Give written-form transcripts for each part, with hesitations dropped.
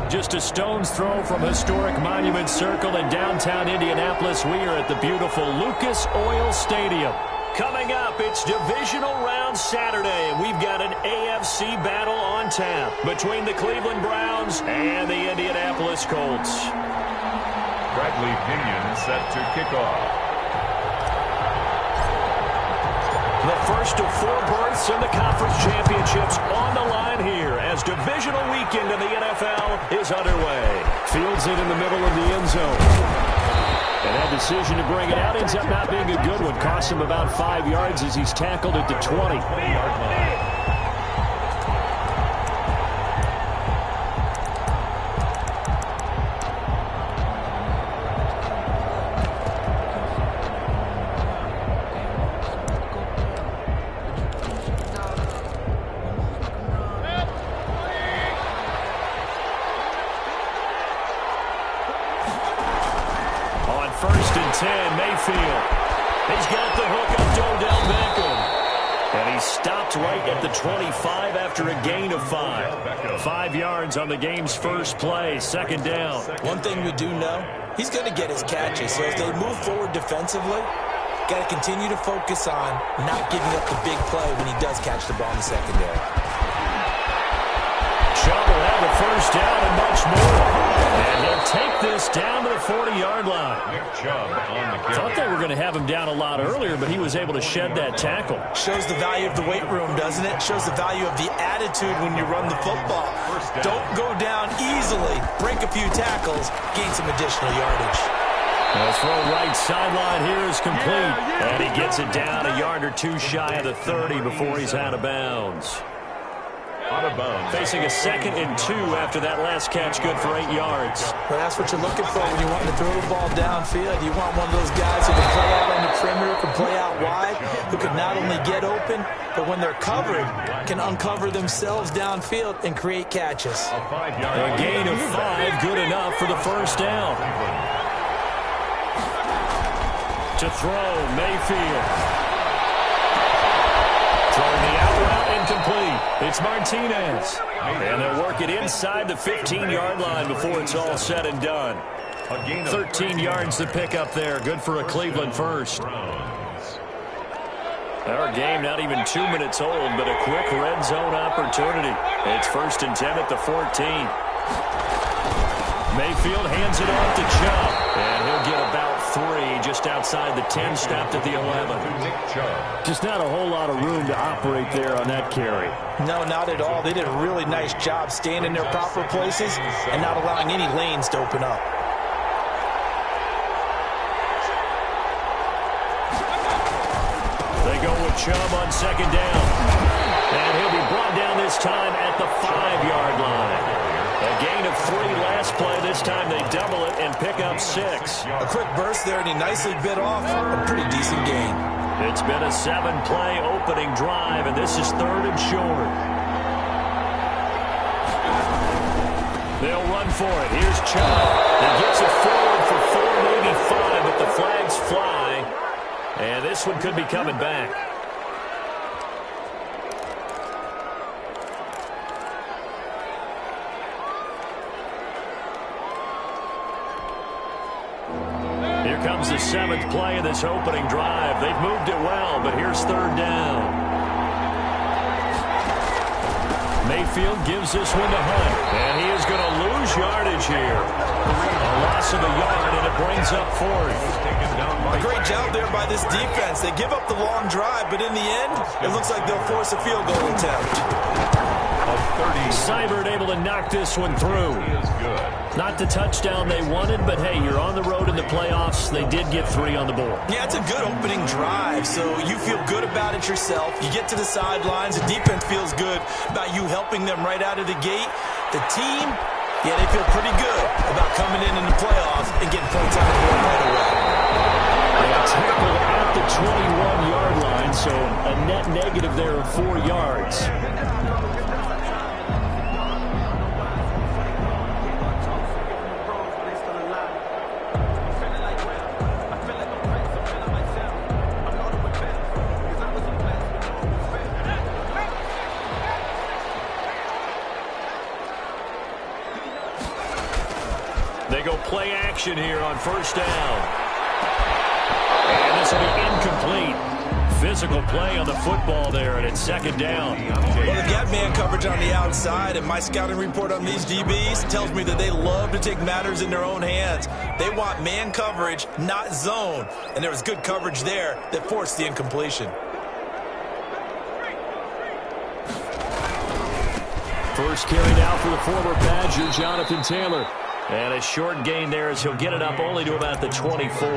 Just a stone's throw from historic Monument Circle in downtown Indianapolis. We are at the beautiful Lucas Oil Stadium. Coming up, it's divisional round Saturday, and we've got an AFC battle on tap between the Cleveland Browns and the Indianapolis Colts. Bradley Pinion set to kick off. The first of 4 berths in the conference championships on the line here as divisional weekend in the NFL is underway. Fields it in the middle of the end zone. And that decision to bring it out ends up not being a good one. Costs him about 5 yards as he's tackled at the 20-yard line. First and 10, Mayfield. He's got the hook up to Odell Beckham. And he's stopped right at the 25 after a gain of 5. 5 yards on the game's first play, second down. One thing we do know, he's going to get his catches. So as they move forward defensively, got to continue to focus on not giving up the big play when he does catch the ball in the secondary. Chubb will have the first down and much more. And he'll take this down to the 40-yard line. Thought they were going to have him down a lot earlier, but he was able to shed that tackle. Shows the value of the weight room, doesn't it? Shows the value of the attitude when you run the football. Don't go down easily. Break a few tackles. Gain some additional yardage. The throw right sideline here is complete. And he gets it down a yard or 2 shy of the 30 before he's out of bounds. Facing a 2nd and 2 after that last catch, good for 8 yards. Well, that's what you're looking for when you want to throw the ball downfield. You want one of those guys who can play out on the perimeter, can play out wide, who can not only get open, but when they're covered, can uncover themselves downfield and create catches. A gain of 5, good enough for the first down. To throw, Mayfield. Throwing the out route, incomplete. It's Martinez. And they'll work it inside the 15-yard line before it's all said and done. 13 yards to pick up there. Good for a Cleveland first. Our game not even 2 minutes old, but a quick red zone opportunity. It's 1st and 10 at the 14. Mayfield hands it off to Chubb. And he'll get about 3 just outside the 10, stopped at the 11. Just not a whole lot of room to operate there on that carry. No, not at all. They did a really nice job staying in their proper places and not allowing any lanes to open up. They go with Chubb on 2nd down. And he'll be brought down this time at the 5-yard line. A gain of 3 last play. This time they double it and pick up 6. A quick burst there, and he nicely bit off a pretty decent gain. It's been a 7-play opening drive, and this is 3rd and short. They'll run for it. Here's Chubb. He gets it forward for 4, maybe 5, but the flags fly. And this one could be coming back. Here comes the 7th play of this opening drive. They've moved it well, but here's 3rd down. Mayfield gives this one to Hunt, and he is going to lose yardage here. A loss of a yard, and it brings up 4th. A great job there by this defense. They give up the long drive, but in the end, it looks like they'll force a field goal attempt. Seibert able to knock this one through. Not the touchdown they wanted, but hey, you're on the road in the playoffs. They did get 3 on the board. Yeah, it's a good opening drive, so you feel good about it yourself. You get to the sidelines. The defense feels good about you helping them right out of the gate. The team, yeah, they feel pretty good about coming in the playoffs and getting points on the board right away. They tackled at the 21-yard line, so a net negative there of 4 yards. They go play action here on first down. And this will be incomplete. Physical play on the football there, and it's second down. Well, they've got man coverage on the outside, and my scouting report on these DBs tells me that they love to take matters in their own hands. They want man coverage, not zone. And there was good coverage there that forced the incompletion. First carry now for the former Badger, Jonathan Taylor. And a short gain there as he'll get it up only to about the 24.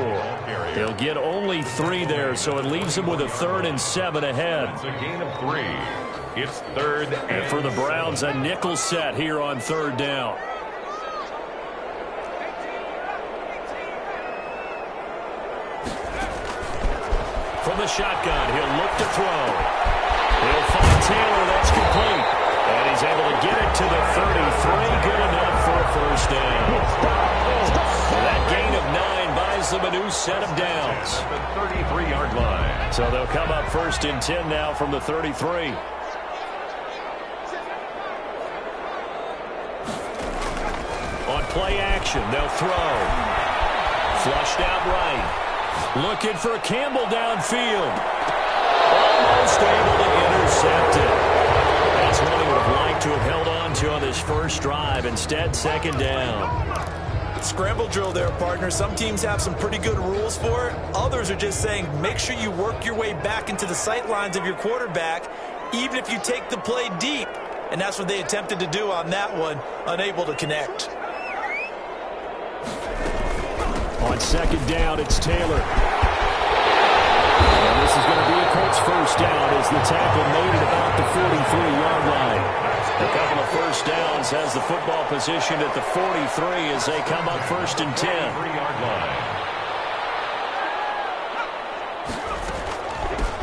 He'll get only 3 there, so it leaves him with a 3rd and 7 ahead. It's a gain of 3. It's 3rd and for the Browns, a nickel set here on 3rd down. From the shotgun, he'll look to throw. He'll find Taylor, that's complete. And he's able to get it to the 33, good enough for a first down. And that gain of 9 buys them a new set of downs. The 33-yard line. So they'll come up 1st and 10 now from the 33. On play action, they'll throw. Flushed out right. Looking for Campbell downfield. Almost able to intercept it. That's what he would have liked to have held on to on this first drive. Instead, second down. Scramble drill there, partner. Some teams have some pretty good rules for it. Others are just saying make sure you work your way back into the sight lines of your quarterback, even if you take the play deep. And that's what they attempted to do on that one, unable to connect. On second down, it's Taylor. And this is going to be a Colts first down as the tackle made it about the 43-yard line. A couple of first downs has the football position at the 43 as they come up 1st and 10. 3-yard line.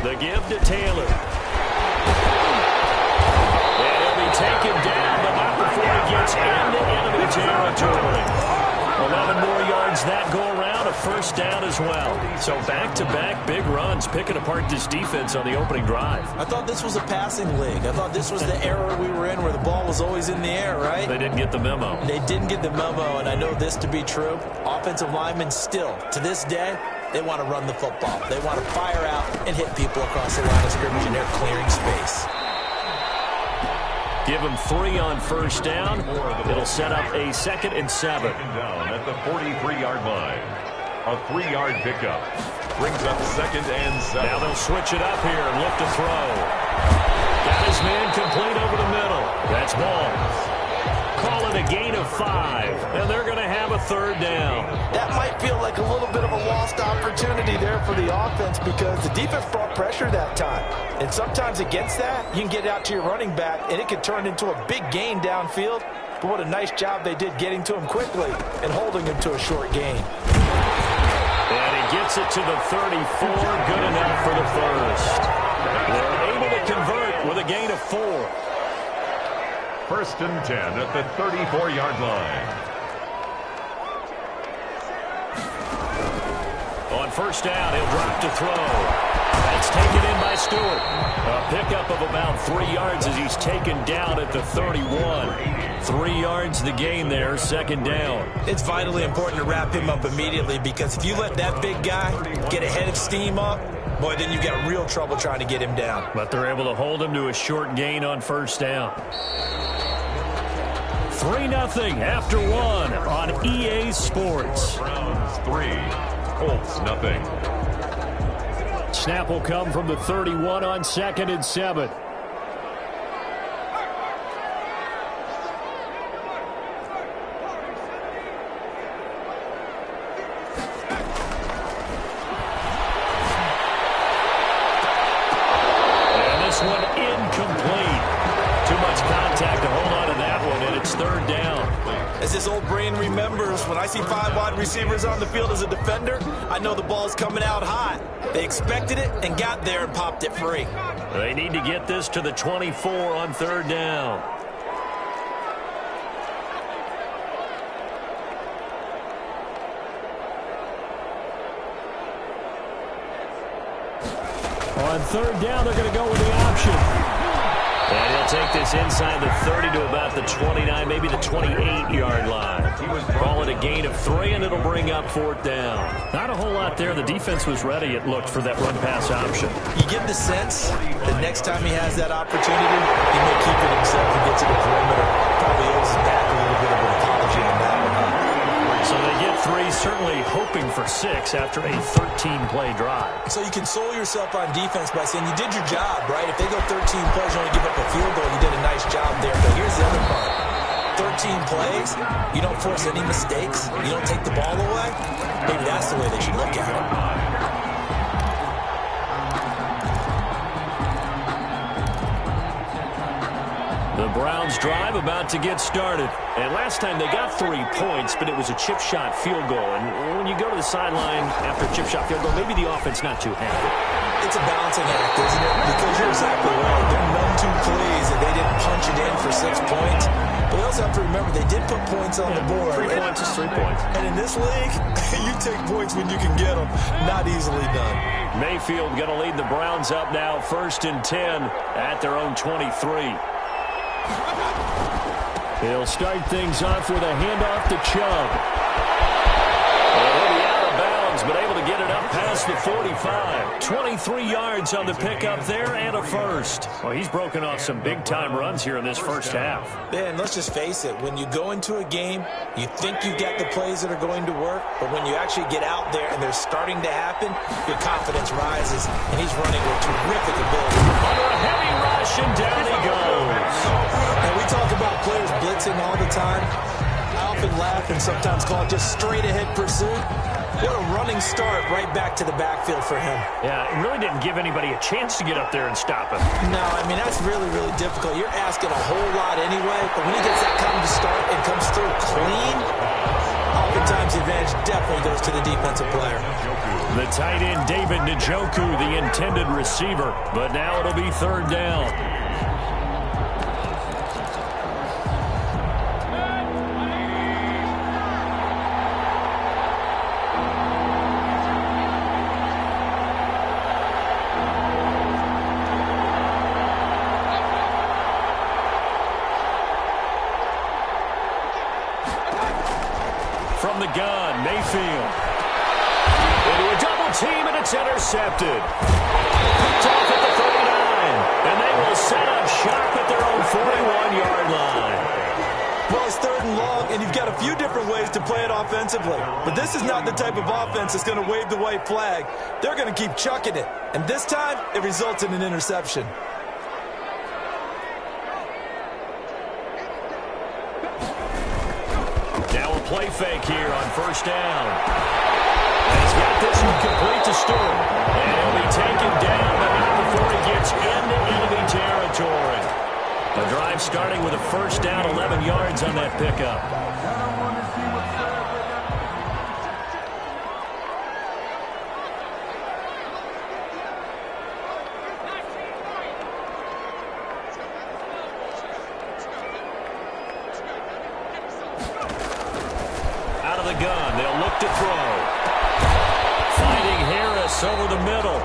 The give to Taylor. And he'll be taken down, but not before he gets into enemy territory. 11 more yards that go around, a first down as well. So back-to-back big runs, picking apart this defense on the opening drive. I thought this was a passing league. I thought this was the era we were in where the ball was always in the air, right? They didn't get the memo. They didn't get the memo, and I know this to be true. Offensive linemen still, to this day, they want to run the football. They want to fire out and hit people across the line of scrimmage, and they're clearing space. Give him 3 on first down. It'll set up a 2nd and 7. Down at the 43-yard line. A 3-yard pickup. Brings up 2nd and 7. Now they'll switch it up here and look to throw. Got his man complete over the middle. That's ball. Call it a gain of 5. And they're going to have a 3rd down. That might feel like a little bit of a lost opportunity there for the offense because the defense brought pressure that time. And sometimes against that, you can get out to your running back, and it can turn into a big gain downfield. But what a nice job they did getting to him quickly and holding him to a short gain. And he gets it to the 34, good enough for the first. They're able to convert with a gain of 4. 1st and 10 at the 34-yard line. On first down, he'll drop to throw. That's taken in by Stewart. A pickup of about 3 yards as he's taken down at the 31. 3 yards the gain there, 2nd down. It's vitally important to wrap him up immediately because if you let that big guy get a head of steam up, boy, then you've got real trouble trying to get him down. But they're able to hold him to a short gain on first down. 3-0 after 1 on EA Sports. Browns 3, Colts nothing. Snap will come from the 31 on 2nd and 7. And this one incomplete. Too much contact to hold on to that one, and it's 3rd down. As this old brain remembers, when I see 5 wide receivers on the field as a defender, I know the ball's coming out hot. They expected it and got there and popped it free. They need to get this to the 24 on 3rd down. On 3rd down, they're going to go with the option. And he'll take this inside the 30 to about the 29, maybe the 28-yard line. Call it a gain of 3, and it'll bring up 4th down. Not a whole lot there. The defense was ready, it looked, for that run-pass option. You get the sense that next time he has that opportunity, he may keep it himself and get to the perimeter. Probably owes his back a little bit of an apology on that one, huh? So they get 3, certainly hoping for 6 after a 13-play drive. So you console yourself on defense by saying you did your job, right? If they go 13 plays, you only give up a field goal, you did a nice job there. But here's the other part. 13 plays, you don't force any mistakes, you don't take the ball away. Maybe that's the way they should look at it. The Browns drive about to get started. And last time they got 3 points, but it was a chip shot field goal. And when you go to the sideline after a chip shot field goal, maybe the offense not too happy. It's a balancing act, isn't it? Because you're exactly right. They're none too pleased that they didn't punch it in for 6 points. But they also have to remember they did put points on the board. 3 points is 3 points. And in this league, you take points when you can get them. Not easily done. Mayfield going to lead the Browns up now, 1st and 10 at their own 23. He'll start things off with a handoff to Chubb. And he'll be out of bounds, but able to get it up past the 45. 23 yards on the pickup there and a first. Well, he's broken off some big-time runs here in this first half. Man, let's just face it. When you go into a game, you think you've got the plays that are going to work, but when you actually get out there and they're starting to happen, your confidence rises, and he's running with terrific ability. Under a heavy rush, and down he goes. And we talk about players blitzing all the time. I often laugh and sometimes call it just straight-ahead pursuit. What a running start right back to the backfield for him. Yeah, it really didn't give anybody a chance to get up there and stop him. No, I mean, that's really, really difficult. You're asking a whole lot anyway, but when he gets that kind of start and comes through clean, oftentimes the advantage definitely goes to the defensive player. The tight end, David Njoku, the intended receiver, but now it'll be 3rd down. From the gun, Mayfield. Into a double team, and it's intercepted. Picked off at the 39. And they will set up shop at their own 41-yard line. Well, it's 3rd and long, and you've got a few different ways to play it offensively. But this is not the type of offense that's going to wave the white flag. They're going to keep chucking it. And this time, it results in an interception. Play fake here on 1st down. And he's got this one complete to Stewart. And he'll be taken down, but not before he gets into enemy territory. The drive starting with a 1st down, 11 yards on that pickup. Gun. They'll look to throw. Finding Harris over the middle.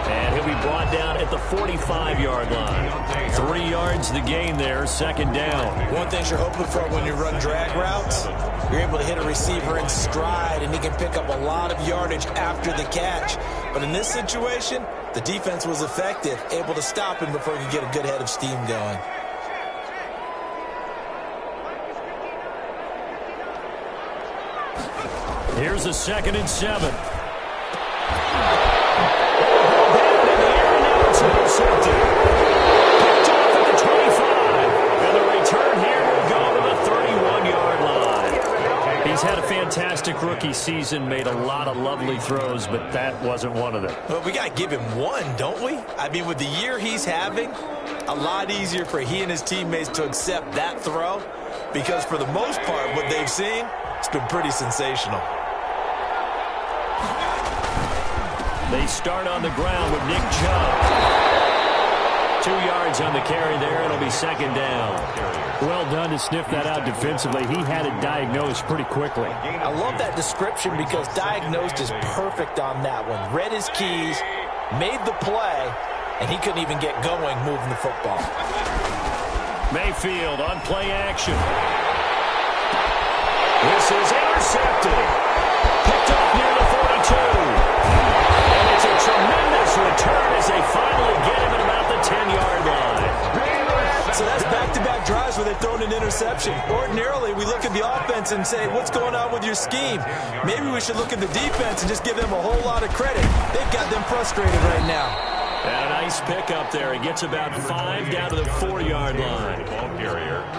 And he'll be brought down at the 45-yard line. 3 yards the gain there, 2nd down. One thing you're hoping for when you run drag routes, you're able to hit a receiver in stride, and he can pick up a lot of yardage after the catch. But in this situation, the defense was effective, able to stop him before he could get a good head of steam going. Here's a 2nd and 7. Down in the air, now it's intercepted. Picked off at the 25. And the return here will go to the 31-yard line. He's had a fantastic rookie season, made a lot of lovely throws, but that wasn't one of them. Well, we got to give him one, don't we? I mean, with the year he's having, a lot easier for he and his teammates to accept that throw, because for the most part, what they've seen, it's been pretty sensational. They start on the ground with Nick Chubb. 2 yards on the carry there. It'll be 2nd down. Well done to sniff that out defensively. He had it diagnosed pretty quickly. I love that description because diagnosed is perfect on that one. Read his keys, made the play, and he couldn't even get going moving the football. Mayfield on play action. This is intercepted. Picked up near the 42. And it's a tremendous return as they finally get him at about the 10-yard line. So that's back-to-back drives where they've thrown an interception. Ordinarily, we look at the offense and say, what's going on with your scheme? Maybe we should look at the defense and just give them a whole lot of credit. They've got them frustrated right now. And a nice pickup there. He gets about 5 down to the 4-yard line.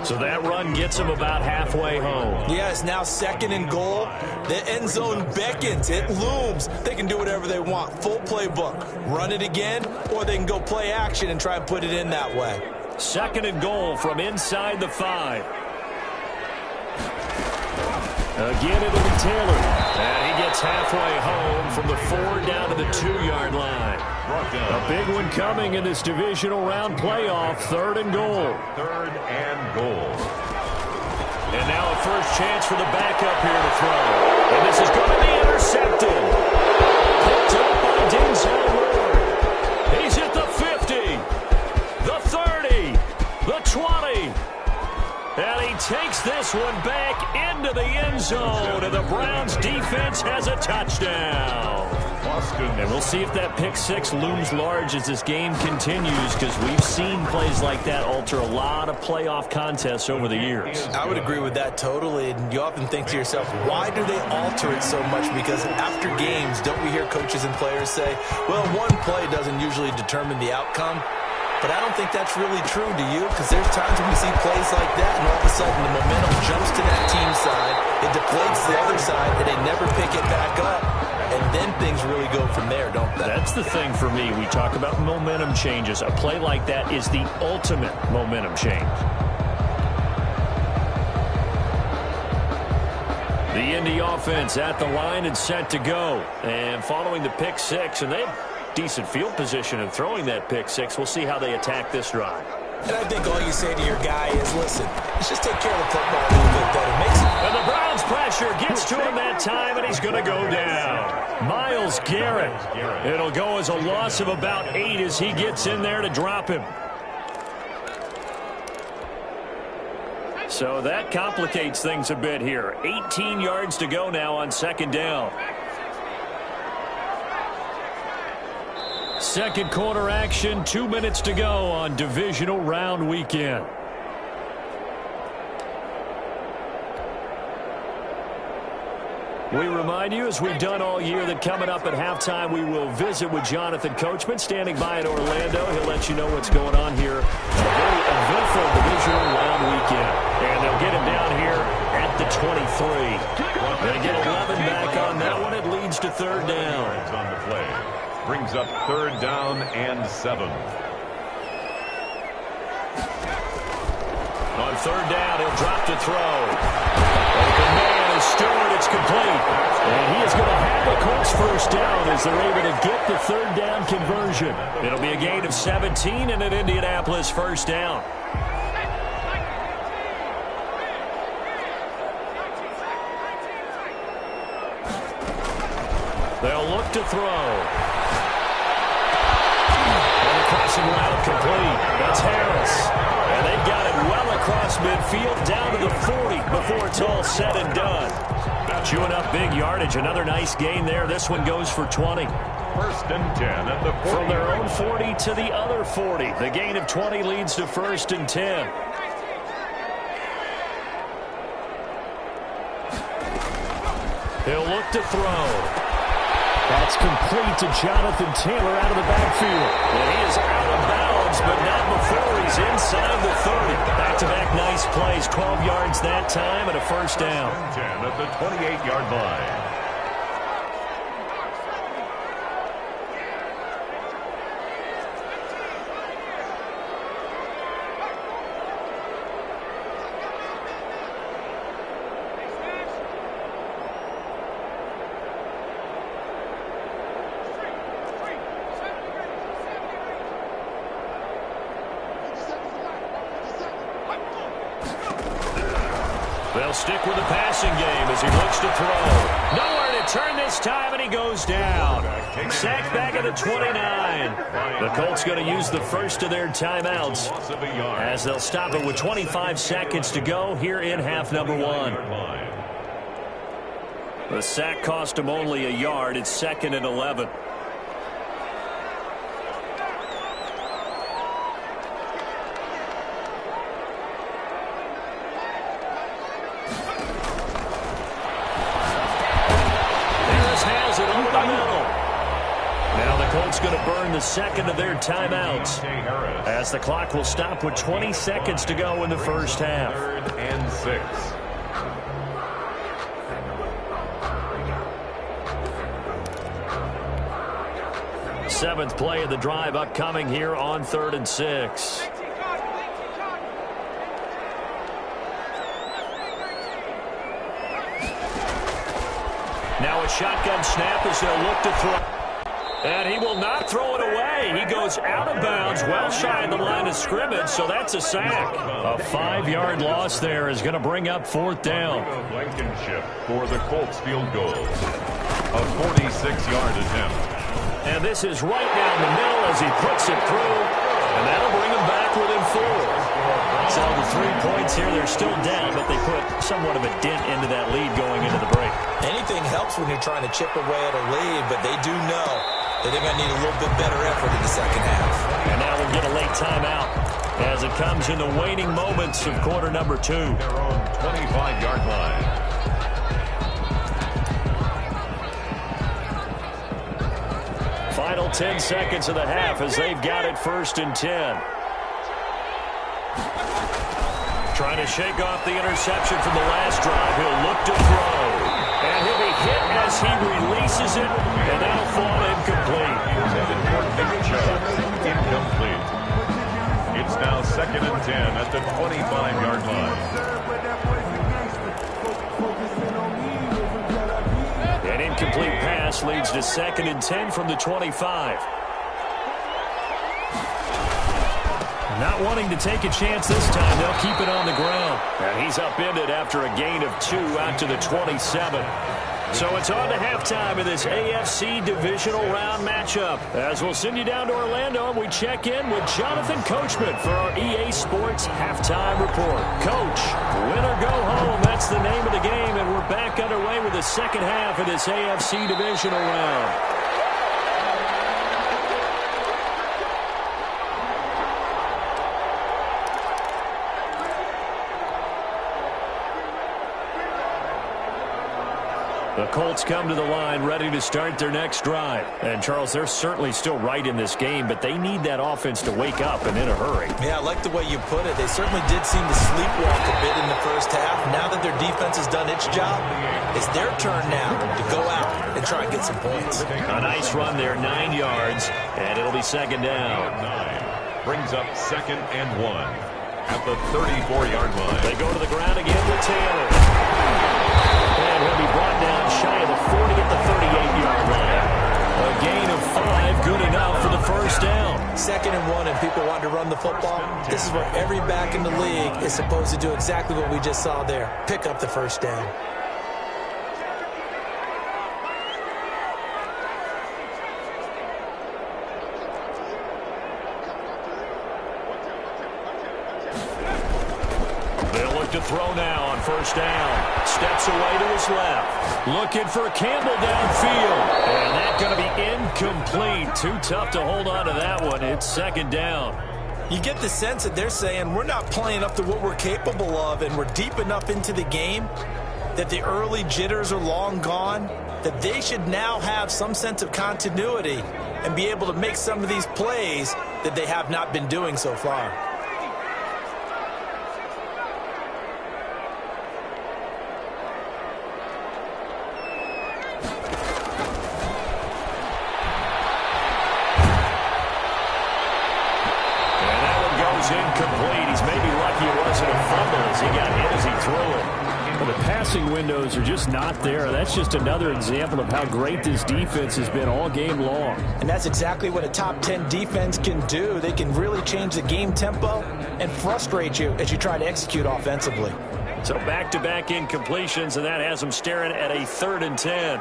So that run gets him about halfway home. Yeah, it's now 2nd and goal. The end zone beckons. It looms. They can do whatever they want. Full playbook. Run it again, or they can go play action and try and put it in that way. 2nd and goal from inside the 5. Again, it'll be Taylor. And he gets halfway home from the 4 down to the 2-yard line. A big one coming in this divisional round playoff. 3rd and goal. 3rd and goal. And now a first chance for the backup here to throw. And this is going to be intercepted. Picked up by Denzel Ward. He's at the 50. The 30. The 20. And he takes this one back into the end zone. And the Browns defense has a touchdown. And we'll see if that pick 6 looms large as this game continues, because we've seen plays like that alter a lot of playoff contests over the years. I would agree with that totally. And you often think to yourself, why do they alter it so much? Because after games, don't we hear coaches and players say, well, one play doesn't usually determine the outcome? But I don't think that's really true, do you? Because there's times when we see plays like that, and all of a sudden the momentum jumps to that team's side, it deflates the other side, and they never pick it back up. And then things really go from there, don't they? That's the thing for me. We talk about momentum changes. A play like that is the ultimate momentum change. The Indy offense at the line and set to go. And following the pick 6, and they have decent field position in throwing that pick 6. We'll see how they attack this drive. And I think all you say to your guy is, listen, let's just take care of the football a little bit better. And the Browns pressure gets to him that time, and he's going to go down. Myles Garrett. It'll go as a loss of about 8 as he gets in there to drop him. So that complicates things a bit here. 18 yards to go now on 2nd down. Second quarter action, 2 minutes to go on divisional round weekend. We remind you, as we've done all year, that coming up at halftime, we will visit with Jonathan Coachman, standing by in Orlando. He'll let you know what's going on here. A very eventful divisional round weekend. And they'll get him down here at the 23. They get 11 back on that one. It leads to 3rd down. On the play. Brings up 3rd down and 7. On 3rd down, he'll drop to throw. Open man is Stewart. It's complete. And he is going to have a Colts first down as they're able to get the 3rd down conversion. It'll be a gain of 17 and an Indianapolis first down. They'll look to throw. Crossing route complete. That's Harris. And they've got it well across midfield down to the 40 before it's all said and done. Chewing up big yardage. Another nice gain there. This one goes for 20. 1st and 10 at the 40. From their own 40 to the other 40. The gain of 20 leads to 1st and 10. He'll look to throw. That's complete to Jonathan Taylor out of the backfield. And he is out of bounds, but not before he's inside the 30. Back-to-back nice plays, 12 yards that time and a first down. 10 at the 28-yard line. They'll stick with the passing game as he looks to throw. Nowhere to turn this time, and he goes down. Sacked back at the 29. The Colts going to use the first of their timeouts as they'll stop it with 25 seconds to go here in half number 1. The sack cost him only a yard. It's 2nd and 11. Now the Colts going to burn the second of their timeouts as the clock will stop with 20 seconds to go in the first half. 3rd and 6. Seventh play of the drive upcoming here on 3rd and 6. Now a shotgun snap as they'll look to throw. And he will not throw it away. He goes out of bounds well shy of the line of scrimmage, so that's a sack. A 5-yard loss there is going to bring up 4th down. Blankenship for the Colts field goal. A 46-yard attempt. And this is right down the middle as he puts it through. And that'll bring him back within 4. So the 3 points here, they're still down, but they put somewhat of a dent into that lead going into the break. Anything helps when you're trying to chip away at a lead, but they do know that they're going to need a little bit better effort in the second half. And now we'll get a late timeout as it comes in the waning moments of quarter number 2. Their own 25-yard line. Final 10 seconds of the half as they've got it 1st and 10. Trying to shake off the interception from the last drive. He'll look to throw. And he'll be hit as he releases it. And that'll fall incomplete. Incomplete. It's now 2nd and 10 at the 25-yard line. An incomplete pass leads to 2nd and 10 from the 25. Not wanting to take a chance this time, they'll keep it on the ground. And he's upended after a gain of 2 out to the 27. So it's on to halftime in this AFC divisional round matchup. As we'll send you down to Orlando, and we check in with Jonathan Coachman for our EA Sports Halftime Report. Coach, win or go home, that's the name of the game, and we're back underway with the second half of this AFC divisional round. The Colts come to the line ready to start their next drive. And, Charles, they're certainly still right in this game, but they need that offense to wake up and in a hurry. Yeah, I like the way you put it. They certainly did seem to sleepwalk a bit in the first half. Now that their defense has done its job, it's their turn now to go out and try and get some points. A nice run there, 9 yards, and it'll be 2nd down. 9 brings up 2nd and 1 at the 34-yard line. They go to the ground again with Taylor. And he'll be brought down shy of the 40 at the 38-yard line. A gain of 5, good enough for the first down. 2nd and 1, and people want to run the football. This is where every back in the league is supposed to do exactly what we just saw there. Pick up the first down. To throw now on first down. Steps away to his left. Looking for Campbell downfield. And that's going to be incomplete. Too tough to hold on to that one. It's 2nd down. You get the sense that they're saying we're not playing up to what we're capable of, and we're deep enough into the game that the early jitters are long gone, that they should now have some sense of continuity and be able to make some of these plays that they have not been doing so far. Incomplete. He's maybe lucky it wasn't a fumble as he got hit as he threw it. Well, the passing windows are just not there. That's just another example of how great this defense has been all game long. And that's exactly what a top 10 defense can do. They can really change the game tempo and frustrate you as you try to execute offensively. So back-to-back incompletions, and that has them staring at a 3rd and 10.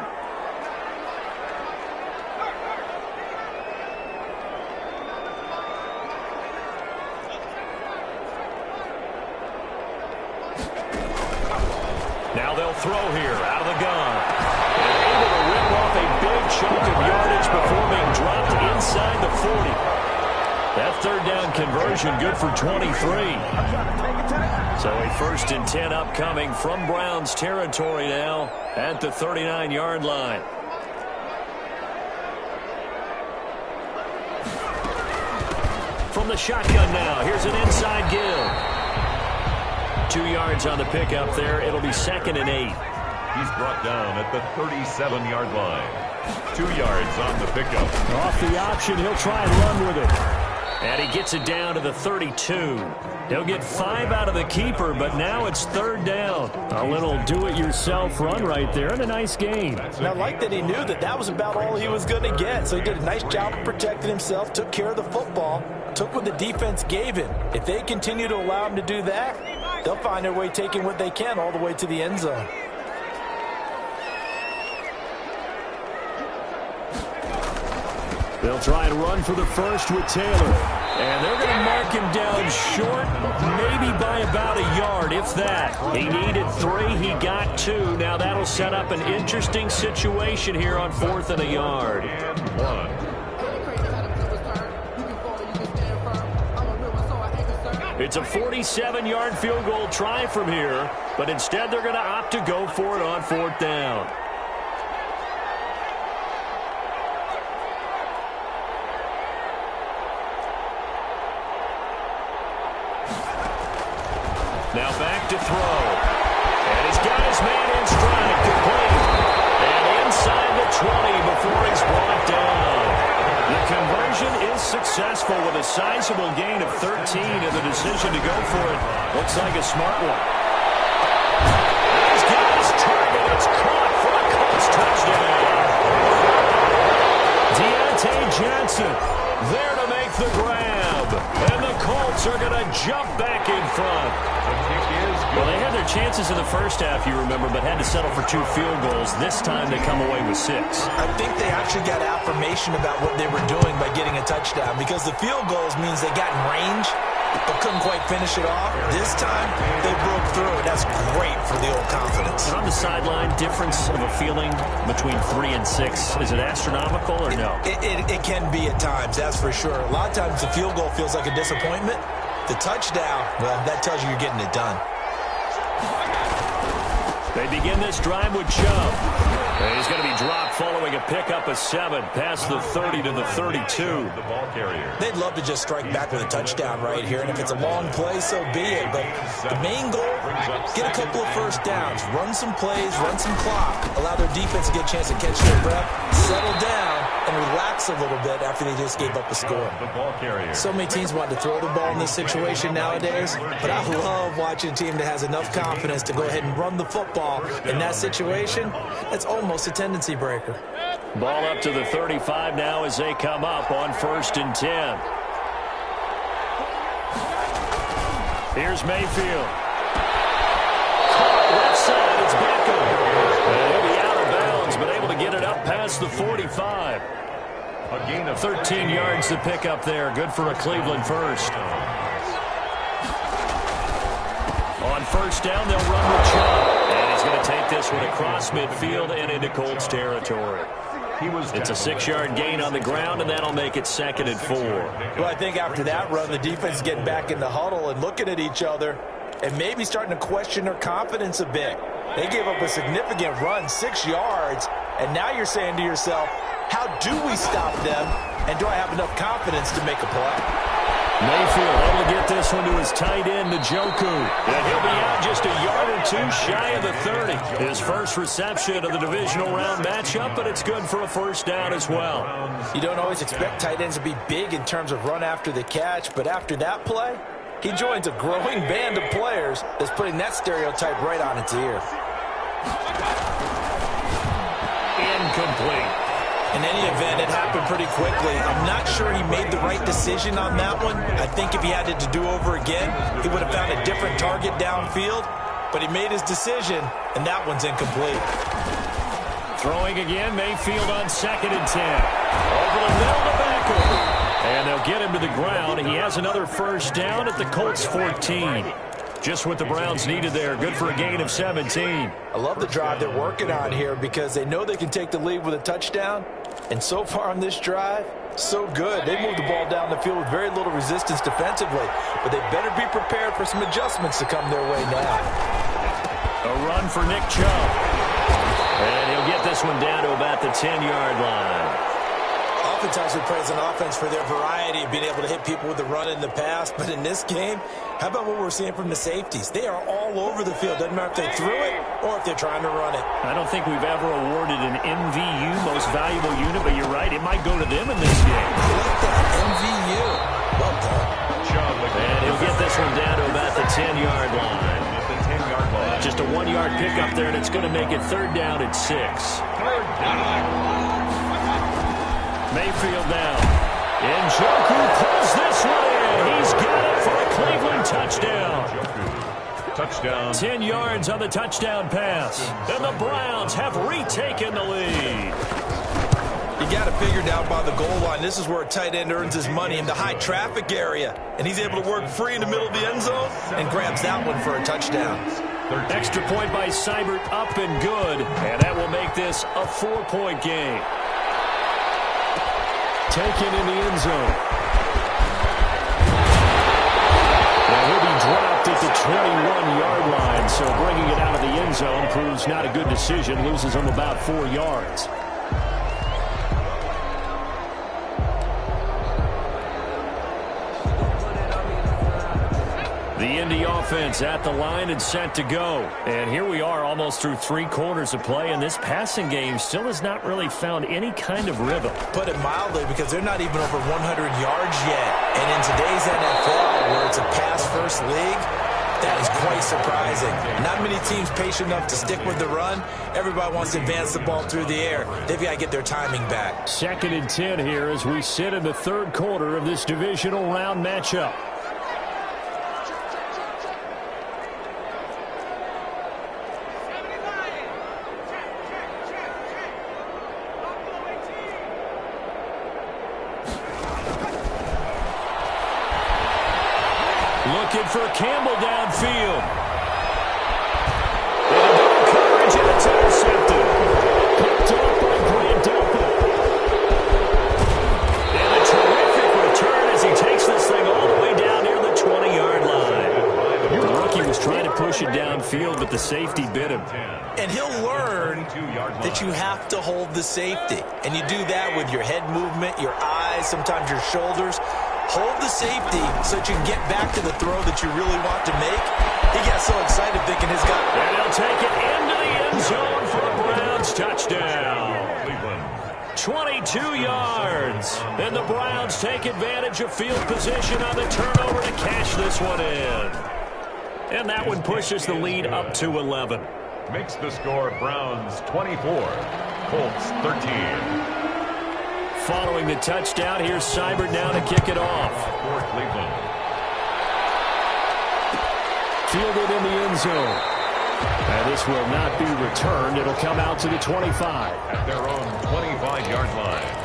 Now they'll throw here out of the gun. 40. That third down conversion good for 23. So a 1st and 10 upcoming from Browns territory now at the 39-yard line. From the shotgun now, here's an inside give. 2 yards on the pickup there. It'll be 2nd and 8. He's brought down at the 37-yard line. 2 yards on the pickup. Off the option, he'll try and run with it. And he gets it down to the 32. He'll get 5 out of the keeper, but now it's 3rd down. A little do-it-yourself run right there, and a nice gain. And I like that he knew that that was about all he was going to get. So he did a nice job of protecting himself, took care of the football, took what the defense gave him. If they continue to allow him to do that, they'll find their way taking what they can all the way to the end zone. They'll try and run for the first with Taylor. And they're going to mark him down short, maybe by about a yard, if that. He needed 3. He got 2. Now that'll set up an interesting situation here on 4th and a yard. And 1. It's a 47-yard field goal try from here, but instead they're going to opt to go for it on 4th down. Now back to throw. And he's got his man in stride, complete. And inside the 20 before he's brought down. The conversion is successful with a sizable gain of 13, and the decision to go for it looks like a smart one. He's got his target. It's caught for a Colts touchdown. Deontay Johnson there to make the grab. And the Colts are going to jump back in front. Well, they had their chances in the first half, you remember, but had to settle for 2 field goals. This time they come away with 6. I think they actually got affirmation about what they were doing by getting a touchdown, because the field goals means they got in range but couldn't quite finish it off. This time they broke through, and that's great for the old confidence. And on the sideline, difference of a feeling between 3 and 6, is it astronomical or no? It can be at times, that's for sure. A lot of times the field goal feels like a disappointment. The touchdown, well, that tells you you're getting it done. They begin this drive with Chubb. And he's going to be dropped following a pickup of 7 past the 30 to the 32. The ball carrier. They'd love to just strike back with a touchdown right here, and if it's a long play, so be it. But the main goal, get a couple of first downs, run some plays, run some clock, allow their defense to get a chance to catch their breath, settle down, and relax a little bit after they just gave up a score. The ball carrier. So many teams want to throw the ball in this situation nowadays, but I love watching a team that has enough confidence to go ahead and run the football. In that situation, that's almost a tendency breaker. Ball up to the 35 now as they come up on 1st and 10. Here's Mayfield. Caught left side, it's Beckham. And he'll be out of bounds, but able to get it up past the 45. A gain of 13 yards to pick up there. Good for a Cleveland first. On 1st down, they'll run with Chubb. And he's going to take this one across midfield and into Colts territory. It's a 6-yard gain on the ground, and that'll make it 2nd and 4. Well, I think after that run, the defense is getting back in the huddle and looking at each other and maybe starting to question their confidence a bit. They gave up a significant run, 6 yards, and now you're saying to yourself, how do we stop them, and do I have enough confidence to make a play? Mayfield able to get this one to his tight end, Njoku. And he'll be out just a yard or 2 shy of the 30. His first reception of the divisional round matchup, but it's good for a 1st down as well. You don't always expect tight ends to be big in terms of run after the catch, but after that play, he joins a growing band of players that's putting that stereotype right on its ear. Incomplete. In any event, it happened pretty quickly. I'm not sure he made the right decision on that one. I think if he had it to do over again, he would have found a different target downfield. But he made his decision, and that one's incomplete. Throwing again, Mayfield on 2nd and 10. Over the middle to Beckham. And they'll get him to the ground. He has another 1st down at the Colts 14. Just what the Browns needed there. Good for a gain of 17. I love the drive they're working on here because they know they can take the lead with a touchdown. And so far on this drive, so good. They moved the ball down the field with very little resistance defensively. But they better be prepared for some adjustments to come their way now. A run for Nick Chubb. And he'll get this one down to about the 10-yard line. Oftentimes we praise an offense for their variety of being able to hit people with the run in the pass. But in this game, how about what we're seeing from the safeties? They are all over the field. Doesn't matter if they threw it or if they're trying to run it. I don't think we've ever awarded an MVU, most valuable unit, but you're right. It might go to them in this game. I like that. MVU. Well done. And he'll get this one down to about the 10-yard line. Just a 1-yard pickup there, and it's going to make it 3rd down at 6. Mayfield down. Njoku pulls this one in. He's got it for a Cleveland touchdown. Touchdown. 10 yards on the touchdown pass. And the Browns have retaken the lead. You got it figured out by the goal line. This is where a tight end earns his money in the high traffic area. And he's able to work free in the middle of the end zone and grabs that one for a touchdown. Extra point by Seibert, up and good. And that will make this a 4-point game. Taken in the end zone. Now he'll be dropped at the 21-yard line, so bringing it out of the end zone proves not a good decision. Loses him about 4 yards. The Indy offense at the line and set to go. And here we are almost through 3 quarters of play, and this passing game still has not really found any kind of rhythm. Put it mildly, because they're not even over 100 yards yet. And in today's NFL, where it's a pass-first league, that is quite surprising. Not many teams patient enough to stick with the run. Everybody wants to advance the ball through the air. They've got to get their timing back. 2nd and 10 here as we sit in the 3rd quarter of this divisional round matchup. Looking for Campbell downfield. And a coverage, and it's intercepted. Picked up by Grant Delpit. And a terrific return as he takes this thing all the way down near the 20-yard line. The rookie was trying to push it downfield, but the safety bit him. And he'll learn that you have to hold the safety. And you do that with your head movement, your eyes, sometimes your shoulders. Hold the safety so that you can get back to the throw that you really want to make. He got so excited thinking he's got it. And he'll take it into the end zone for a Browns touchdown. 22 yards. And the Browns take advantage of field position on the turnover to cash this one in. And that one pushes the lead up to 11. Makes the score Browns 24, Colts 13. Following the touchdown, here's Seibert now to kick it off. For Cleveland. Fielded in the end zone. And this will not be returned. It'll come out to the 25. At their own 25-yard line.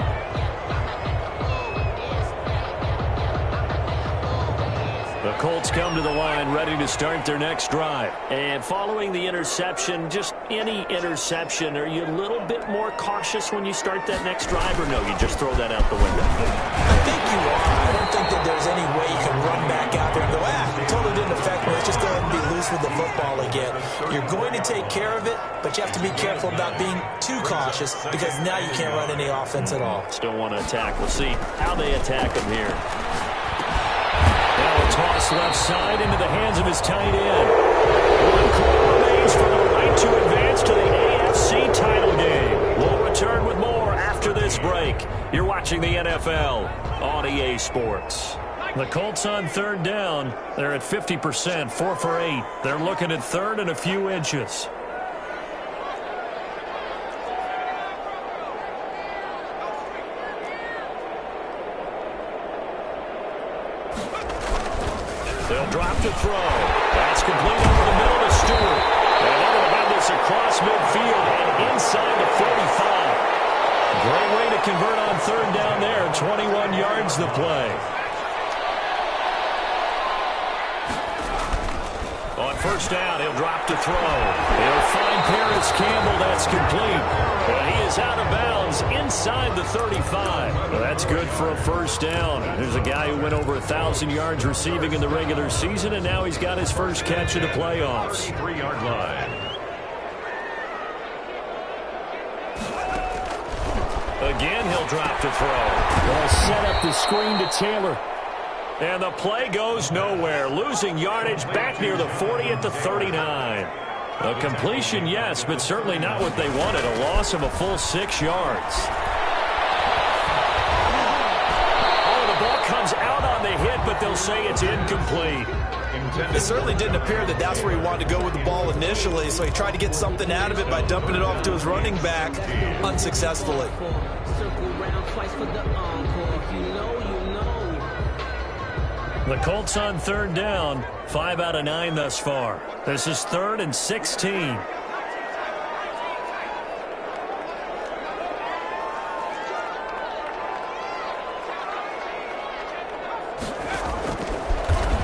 The Colts come to the line ready to start their next drive. And following the interception, just any interception, are you a little bit more cautious when you start that next drive, or no, you just throw that out the window? I think you are. I don't think that there's any way you can run back out there and go, it totally didn't affect me. Let's just go ahead and be loose with the football again. You're going to take care of it, but you have to be careful about being too cautious because now you can't run any offense at all. Still want to attack. We'll see how they attack him here. Now a toss left side into the hands of his tight end. One call remains for the right to advance to the AFC title game. We'll return with more after this break. You're watching the NFL on EA Sports. The Colts on 3rd down. They're at 50%, 4 for 8. They're looking at 3rd and a few inches. They'll drop to throw. That's complete over the middle to Stewart. And they're going to have this across midfield and inside the 45. Great way to convert on 3rd down there. 21 yards the play. first down. He'll drop to throw. He'll find Paris Campbell. That's complete. But he is out of bounds inside the 35. Well, that's good for a first down. There's a guy who went over 1,000 yards receiving in the regular season, and now he's got his first catch in the playoffs. 3-yard line. Again, he'll drop to throw. They'll set up the screen to Taylor. And the play goes nowhere. Losing yardage back near the 40 at the 39. A completion, yes, but certainly not what they wanted. A loss of a full 6 yards. Oh, the ball comes out on the hit, but they'll say it's incomplete. It certainly didn't appear that that's where he wanted to go with the ball initially, so he tried to get something out of it by dumping it off to his running back unsuccessfully. The Colts on third down, 5 out of 9 thus far. This is 3rd and 16.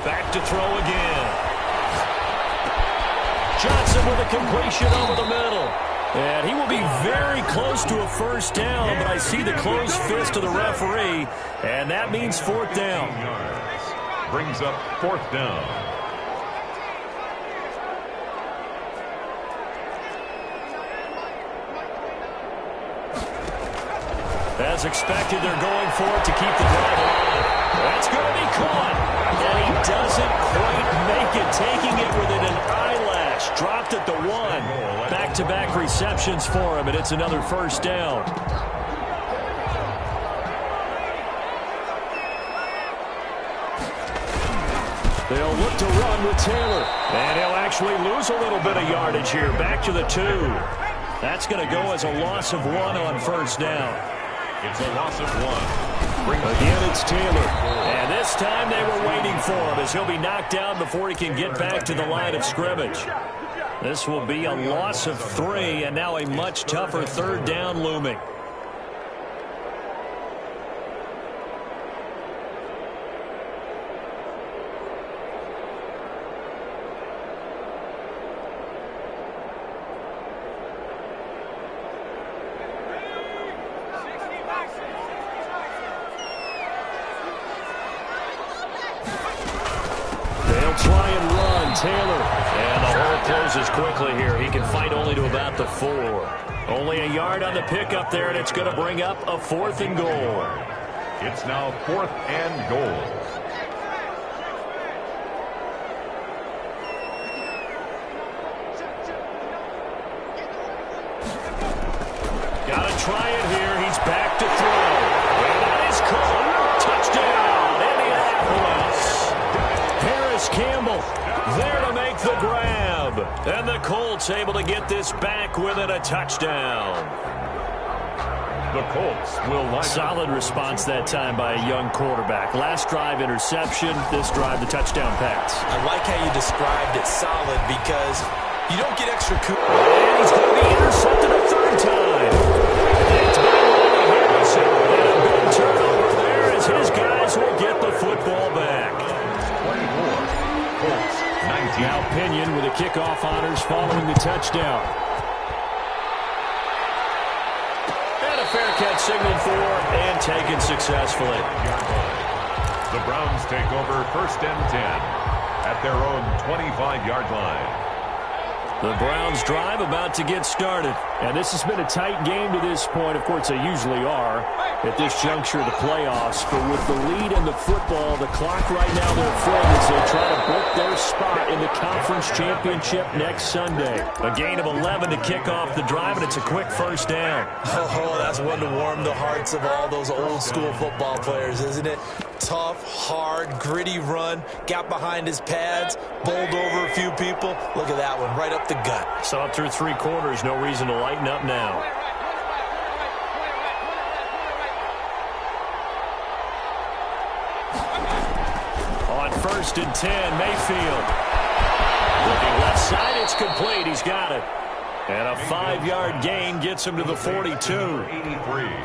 Back to throw again. Johnson with a completion over the middle. And he will be very close to a first down, but I see the closed fist of the referee, and that means 4th down. Brings up 4th down. As expected, they're going for it to keep the drive alive. That's going to be caught. And he doesn't quite make it, taking it within an eyelash. Dropped at the 1. Back-to-back receptions for him, and it's another first down. They'll look to run with Taylor. And he'll actually lose a little bit of yardage here. Back to the 2. That's going to go as a loss of 1 on first down. It's a loss of 1. Again, it's Taylor. And this time they were waiting for him as he'll be knocked down before he can get back to the line of scrimmage. This will be a loss of 3, and now a much tougher 3rd down looming. Try and run, Taylor. And the hole closes quickly here. He can fight only to about the 4. Only a yard on the pickup there, and it's going to bring up a 4th and goal. It's now 4th and goal. Got to try it here. He's back to throw. And that is caught. Touchdown, Indianapolis. Paris Campbell there to make the grab. And the Colts able to get this back within a touchdown. The Colts will line up. Solid response that time by a young quarterback. Last drive interception, this drive the touchdown pass. I like how you described it solid because you don't get extra kudos. And he's going to be intercepted a 3rd time. It's by Ronnie Harrison. And a big turnover there as his guys will get the football back. 24. Colts 19. Now Pinion with the kickoff honors following the touchdown. And a fair catch signaled for and taken successfully. The Browns take over 1st and 10 at their own 25-yard line. The Browns drive about to get started. And this has been a tight game to this point. Of course, they usually are at this juncture of the playoffs. But with the lead in the football, the clock right now, their friend, as they try to book their spot in the conference championship next Sunday. A gain of 11 to kick off the drive, and it's a quick first down. Oh, that's one to warm the hearts of all those old-school football players, isn't it? Tough, hard, gritty run. Got behind his pads, bowled over a few people. Look at that one, right up the gut. Saw it through 3 quarters. No reason to lighten up now. On 1st and 10, Mayfield. Looking left side, it's complete. He's got it. And a 5-yard gain gets him to the 42.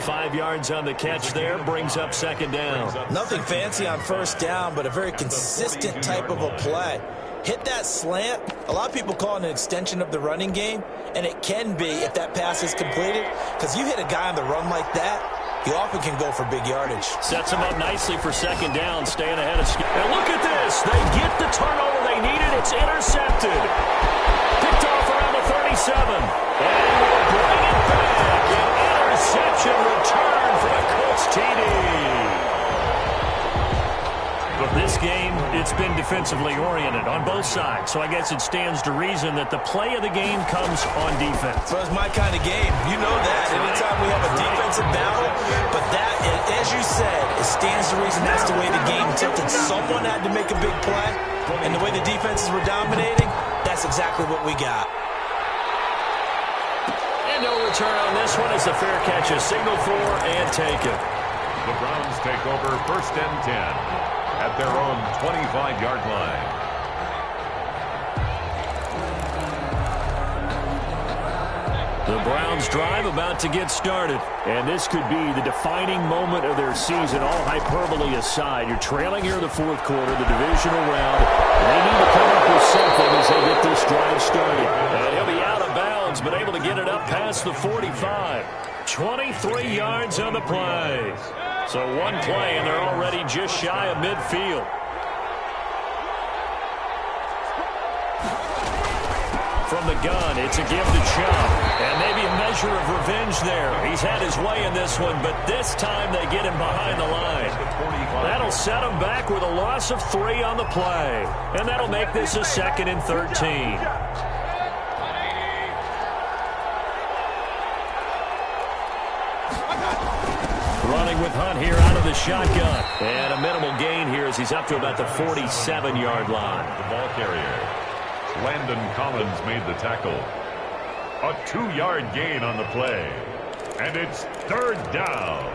5 yards on the catch there, brings up 2nd down. Nothing fancy on 1st down, but a very consistent type of a play. hit that slant. A lot of people call it an extension of the running game, and it can be if that pass is completed, because you hit a guy on the run like that, he often can go for big yardage. Sets him up nicely for second down, staying ahead of Skip. And look at this. They get the turnover they needed. It's intercepted. Picked off around the 37. And we'll bring it back. An interception return for a Colts TD. But this game, it's been defensively oriented on both sides. So I guess it stands to reason that the play of the game comes on defense. So it's my kind of game. You know that. Anytime we have a defensive battle, but that, as you said, it stands to reason that's the way the game tilted. Someone had to make a big play, and the way the defenses were dominating, that's exactly what we got. And no return on this one as the fair catch is signaled for and taken. The Browns take over 1st and 10 at their own 25-yard line. The Browns drive about to get started. And this could be the defining moment of their season, all hyperbole aside. You're trailing here in the fourth quarter, the divisional round. And they need to come up with something as they get this drive started. And he'll be out of bounds, but able to get it up past the 45. 23 yards on the play. So one play, and they're already just shy of midfield. From the gun, it's a give to Chubb. And maybe a measure of revenge there. He's had his way in this one, but this time they get him behind the line. That'll set him back with a loss of 3 on the play. And that'll make this a 2nd and 13. Running with Hunt here out of the shotgun. And a minimal gain here as he's up to about the 47-yard line. The ball carrier, Landon Collins, made the tackle. A 2-yard gain on the play. And it's 3rd down.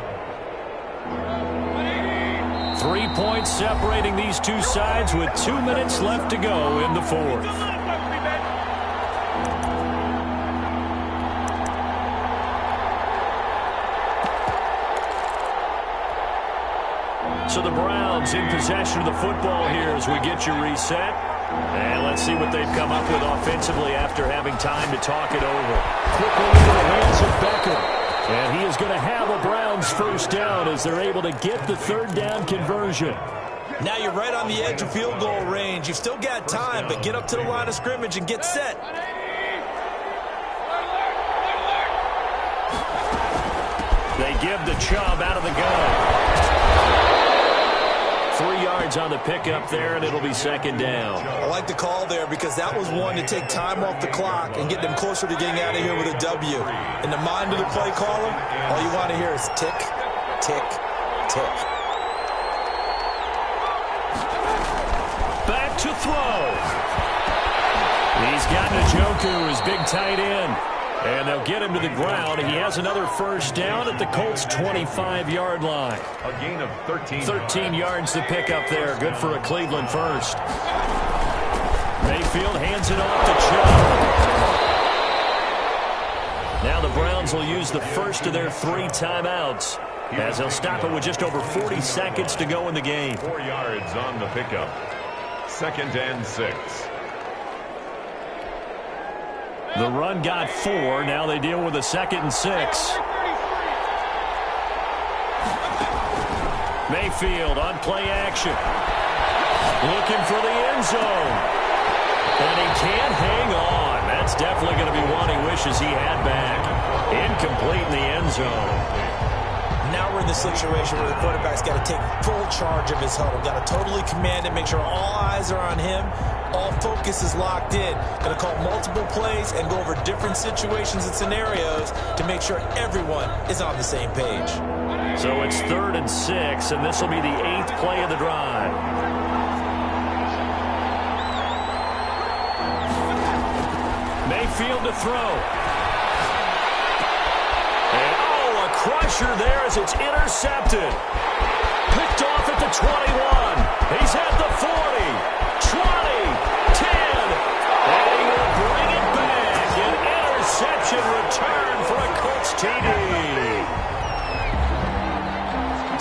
3 points separating these two sides with 2 minutes left to go in the fourth. So the Browns in possession of the football here as we get you reset. And let's see what they've come up with offensively after having time to talk it over. Quickly into the hands of Beckham. And he is going to have a Browns first down as they're able to get the 3rd down conversion. Now you're right on the edge of field goal range. You've still got time, but get up to the line of scrimmage and get set. They give the Chubb out of the gun. 3 yards on the pickup there, and it'll be 2nd down. I like the call there because that was one to take time off the clock and get them closer to getting out of here with a W. In the mind of the play caller, all you want to hear is tick, tick, tick. Back to throw. He's got Njoku, his big tight end. And they'll get him to the ground. He has another first down at the Colts' 25-yard line. A gain of 13. 13 yards to pick up there. Good for a Cleveland first. Mayfield hands it off to Chubb. Now the Browns will use the first of their 3 timeouts as they'll stop it with just over 40 seconds to go in the game. 4 yards on the pickup. 2nd and 6. The run got 4. Now they deal with a 2nd and 6. Mayfield on play action. Looking for the end zone. And he can't hang on. That's definitely going to be one he wishes he had back. Incomplete in the end zone. Now we're in the situation where the quarterback's got to take full charge of his huddle. Got to totally command it, make sure all eyes are on him. All focus is locked in. Going to call multiple plays and go over different situations and scenarios to make sure everyone is on the same page. So it's 3rd and 6, and this will be the 8th play of the drive. Mayfield to throw. And a crusher there as it's intercepted. Picked off at the 21. He's at the 40. 20, 10, and he will bring it back. An interception return for a Colts TD.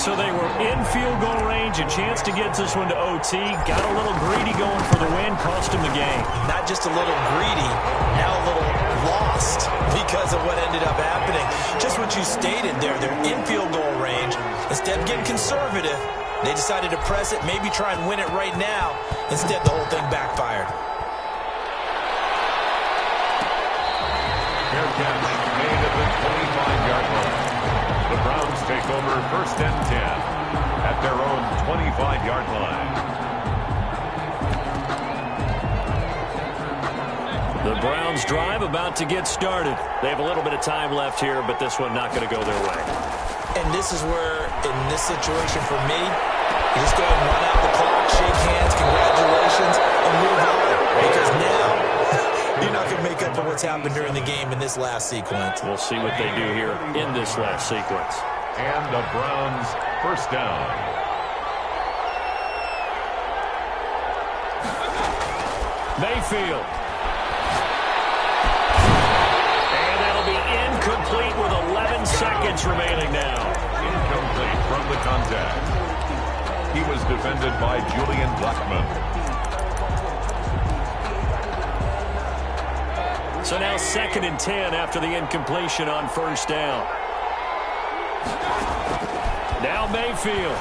So they were in field goal range, a chance to get this one to OT. Got a little greedy going for the win, cost him the game. Not just a little greedy, now a little lost because of what ended up happening. Just what you stated there, they're in field goal range. Instead of getting conservative, they decided to press it, maybe try and win it right now. Instead, the whole thing backfired. Fair catch made at the 25-yard line. The Browns take over 1st and 10 at their own 25-yard line. The Browns drive about to get started. They have a little bit of time left here, but this one not going to go their way. And this is where, in this situation for me, you just go ahead and run out the clock, shake hands, congratulations, and move on. Because now, you're not going to make up for what's happened during the game in this last sequence. We'll see what they do here in this last sequence. And the Browns 1st down. Mayfield. And that'll be incomplete with 11 seconds remaining now. Incomplete from the contact. He was defended by Julian Blackman. So now 2nd and 10 after the incompletion on 1st down. Now Mayfield.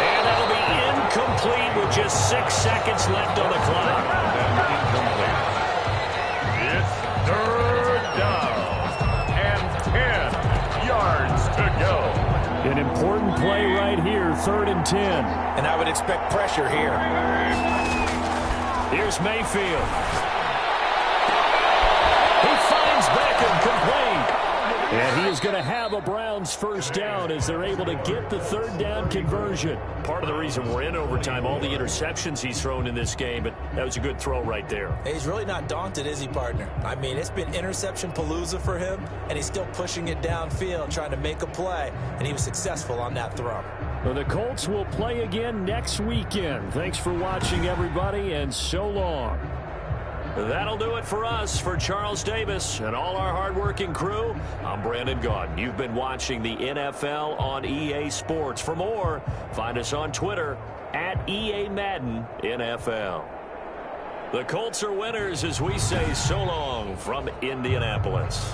And that'll be incomplete with just 6 seconds left on the clock. And incomplete. It's 3rd down and 10 yards to go. An important play right here, 3rd and 10. And I would expect pressure here. Here's Mayfield. He finds Beckham complete. And he is going to have a Browns 1st down as they're able to get the 3rd down conversion. Part of the reason we're in overtime, all the interceptions he's thrown in this game, but that was a good throw right there. Hey, he's really not daunted, is he, partner? I mean, it's been interception palooza for him, and he's still pushing it downfield, trying to make a play, and he was successful on that throw. Well, the Colts will play again next weekend. Thanks for watching, everybody, and so long. That'll do it for us. For Charles Davis and all our hardworking crew, I'm Brandon Gaudin. You've been watching the NFL on EA Sports. For more, find us on Twitter at EA Madden NFL. The Colts are winners as we say so long from Indianapolis.